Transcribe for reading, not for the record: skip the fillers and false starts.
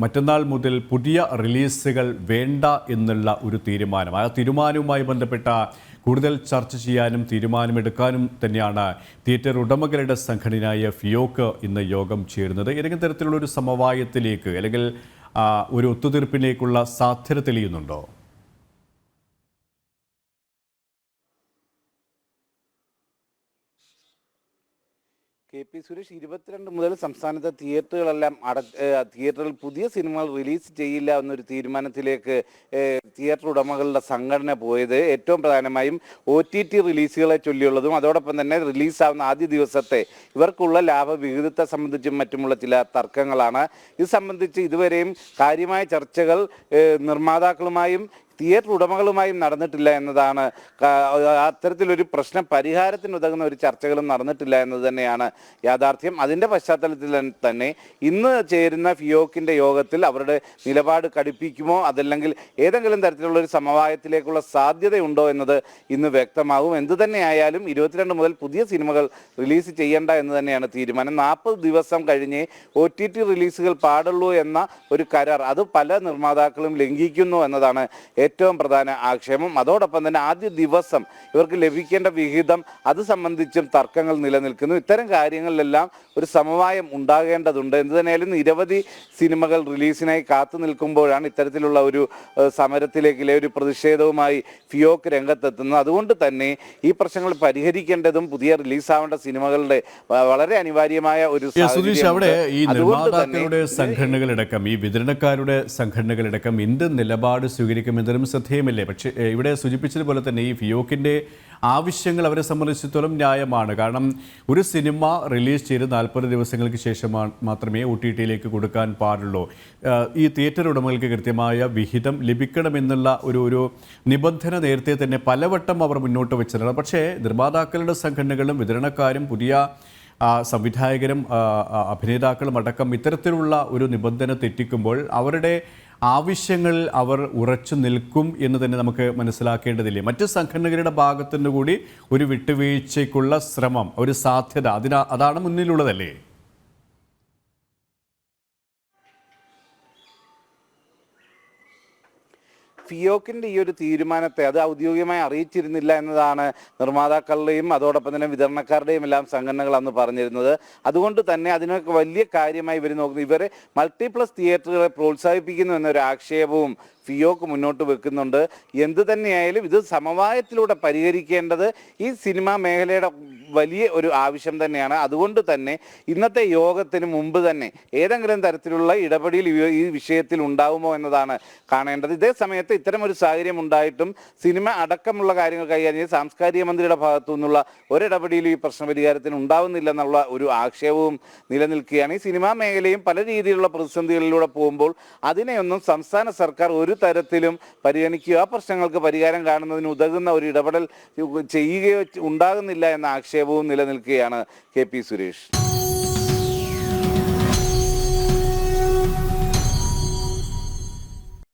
മറ്റന്നാൾ മുതൽ പുതിയ റിലീസുകൾ വേണ്ട എന്നുള്ള ഒരു തീരുമാനം. ആ തീരുമാനവുമായി ബന്ധപ്പെട്ട കൂടുതൽ ചർച്ച ചെയ്യാനും തീരുമാനമെടുക്കാനും തന്നെയാണ് തിയേറ്റർ ഉടമകളുടെ സംഘടനയായ ഫിയോക്ക് ഇന്ന് യോഗം ചേരുന്നത്. ഏതെങ്കിലും തരത്തിലുള്ള ഒരു സമവായത്തിലേക്ക് അല്ലെങ്കിൽ ഒരു ഒത്തുതീർപ്പിലേക്കുള്ള സാധ്യത തെളിയുന്നുണ്ടോ? KP സുരേഷ്, 22 മുതൽ സംസ്ഥാനത്തെ തിയേറ്ററുകളെല്ലാം തിയേറ്ററിൽ പുതിയ സിനിമകൾ റിലീസ് ചെയ്യില്ല എന്നൊരു തീരുമാനത്തിലേക്ക് തിയേറ്റർ ഉടമകളുടെ സംഘടന പോയത് ഏറ്റവും പ്രധാനമായും OTT റിലീസുകളെ ചൊല്ലിയുള്ളതും അതോടൊപ്പം തന്നെ റിലീസാവുന്ന ആദ്യ ദിവസത്തെ ഇവർക്കുള്ള ലാഭവിഹിതത്തെ സംബന്ധിച്ചും മറ്റുമുള്ള ചില തർക്കങ്ങളാണ്. ഇത് സംബന്ധിച്ച് ഇതുവരെയും കാര്യമായ ചർച്ചകൾ നിർമ്മാതാക്കളുമായും തിയേറ്റർ ഉടമകളുമായും നടന്നിട്ടില്ല എന്നതാണ്. അത്തരത്തിലൊരു പ്രശ്നം പരിഹാരത്തിനുതകുന്ന ഒരു ചർച്ചകളും നടന്നിട്ടില്ല എന്നത് തന്നെയാണ് യാഥാർത്ഥ്യം. അതിൻ്റെ പശ്ചാത്തലത്തിൽ തന്നെ ഇന്ന് ചേരുന്ന ഫിയോക്കിൻ്റെ യോഗത്തിൽ അവരുടെ നിലപാട് കടുപ്പിക്കുമോ അതല്ലെങ്കിൽ ഏതെങ്കിലും തരത്തിലുള്ള ഒരു സമവായത്തിലേക്കുള്ള സാധ്യതയുണ്ടോ എന്നത് ഇന്ന് വ്യക്തമാകും. എന്തു തന്നെയായാലും 22 മുതൽ പുതിയ സിനിമകൾ റിലീസ് ചെയ്യേണ്ട എന്ന് തന്നെയാണ് തീരുമാനം. 40 ദിവസം കഴിഞ്ഞ് OTT റിലീസുകൾ പാടുള്ളൂ എന്ന ഒരു കരാർ അത് പല നിർമ്മാതാക്കളും ലംഘിക്കുന്നു എന്നതാണ് ഏറ്റവും പ്രധാന ആക്ഷേപം. അതോടൊപ്പം തന്നെ ആദ്യ ദിവസം ഇവർക്ക് ലഭിക്കേണ്ട വിഹിതം അത് സംബന്ധിച്ചും തർക്കങ്ങൾ നിലനിൽക്കുന്നു. ഇത്തരം കാര്യങ്ങളിലെല്ലാം ഒരു സമവായം ഉണ്ടാകേണ്ടതുണ്ട്. എന്തു തന്നെയായാലും നിരവധി സിനിമകൾ റിലീസിനായി കാത്തു നിൽക്കുമ്പോഴാണ് ഇത്തരത്തിലുള്ള ഒരു സമരത്തിലേക്കിലെ ഒരു പ്രതിഷേധവുമായി ഫിയോക്ക് രംഗത്തെത്തുന്നത്. അതുകൊണ്ട് തന്നെ ഈ പ്രശ്നങ്ങൾ പരിഹരിക്കേണ്ടതും പുതിയ റിലീസാവേണ്ട സിനിമകളുടെ വളരെ അനിവാര്യമായ ഒരു അവിടെ ഈ നിർമ്മാതാക്കളുടെ സംഘടനകളടക്കം ഈ വിതരണക്കാരുടെ സംഘടനകളടക്കം എന്ത് നിലപാട് സ്വീകരിക്കുമെന്നതും ശ്രദ്ധേയമല്ലേ? പക്ഷേ ഇവിടെ സൂചിപ്പിച്ചതുപോലെ തന്നെ ഈ ഫിയോക്കിൻ്റെ ആവശ്യങ്ങൾ അവരെ സംബന്ധിച്ചിടത്തോളം ന്യായമാണ്. കാരണം ഒരു സിനിമ റിലീസ് ചെയ്ത് 40 ദിവസങ്ങൾക്ക് ശേഷം മാത്രമേ OTTയിലേക്ക് കൊടുക്കാൻ പാടുള്ളൂ. ഈ തിയേറ്റർ ഉടമകൾക്ക് കൃത്യമായ വിഹിതം ലഭിക്കണമെന്നുള്ള ഒരു നിബന്ധന നേരത്തെ തന്നെ പലവട്ടം അവർ മുന്നോട്ട് വെച്ചതാണ്. പക്ഷേ നിർമ്മാതാക്കളുടെ സംഘടനകളും വിതരണക്കാരും പുതിയ സംവിധായകരും അഭിനേതാക്കളും അടക്കം ഇത്തരത്തിലുള്ള ഒരു നിബന്ധന തെറ്റിക്കുമ്പോൾ അവരുടെ ആവശ്യങ്ങളിൽ അവർ ഉറച്ചു നിൽക്കും എന്ന് തന്നെ നമുക്ക് മനസ്സിലാക്കേണ്ടതില്ലേ? മറ്റ് സംഘടനകളുടെ ഭാഗത്തുനിന്ന് കൂടി ഒരു വിട്ടുവീഴ്ചയ്ക്കുള്ള ശ്രമം, ഒരു സാധ്യത അതാണ് മുന്നിലുള്ളതല്ലേ? ഫിയോക്കിൻ്റെ ഈ ഒരു തീരുമാനത്തെ അത് ഔദ്യോഗികമായി അറിയിച്ചിരുന്നില്ല എന്നതാണ് നിർമ്മാതാക്കളുടെയും അതോടൊപ്പം തന്നെ വിതരണക്കാരുടെയും എല്ലാം സംഘടനകൾ അന്ന് പറഞ്ഞിരുന്നത്. അതുകൊണ്ട് തന്നെ അതിനൊക്കെ വലിയ കാര്യമായി ഇവർ നോക്കുന്നു. ഇവരെ മൾട്ടിപ്ലക്സ് തിയേറ്ററുകളെ പ്രോത്സാഹിപ്പിക്കുന്നു എന്നൊരു ആക്ഷേപവും ഫിയോക്ക് മുന്നോട്ട് വെക്കുന്നുണ്ട്. എന്തു തന്നെയായാലും ഇത് സമവായത്തിലൂടെ പരിഹരിക്കേണ്ടത് ഈ സിനിമാ മേഖലയുടെ വലിയ ഒരു ആവശ്യം തന്നെയാണ്. അതുകൊണ്ട് തന്നെ ഇന്നത്തെ യോഗത്തിന് മുമ്പ് തന്നെ ഏതെങ്കിലും തരത്തിലുള്ള ഇടപെടൽ ഈ വിഷയത്തിൽ ഉണ്ടാവുമോ എന്നതാണ് കാണേണ്ടത്. ഇതേ സമയത്ത് ഇത്തരം ഒരു സാഹചര്യം ഉണ്ടായിട്ടും സിനിമ അടക്കമുള്ള കാര്യങ്ങൾ കൈകാര്യം ചെയ്ത് സാംസ്കാരിക മന്ത്രിയുടെ ഭാഗത്തു നിന്നുള്ള ഒരിടപെടലും ഈ പ്രശ്നപരിഹാരത്തിന് ഉണ്ടാവുന്നില്ല എന്നുള്ള ഒരു ആക്ഷേപവും നിലനിൽക്കുകയാണ്. ഈ സിനിമാ മേഖലയും പല രീതിയിലുള്ള പ്രതിസന്ധികളിലൂടെ പോകുമ്പോൾ അതിനെയൊന്നും സംസ്ഥാന സർക്കാർ ഒരു തരത്തിലും പരിഗണിക്കുകയോ ആ പ്രശ്നങ്ങൾക്ക് പരിഹാരം കാണുന്നതിന് ഉതകുന്ന ഒരു ഇടപെടൽ ചെയ്യുകയോ ഉണ്ടാകുന്നില്ല എന്ന ആക്ഷേപവും നിലനിൽക്കുകയാണ് KP സുരേഷ്.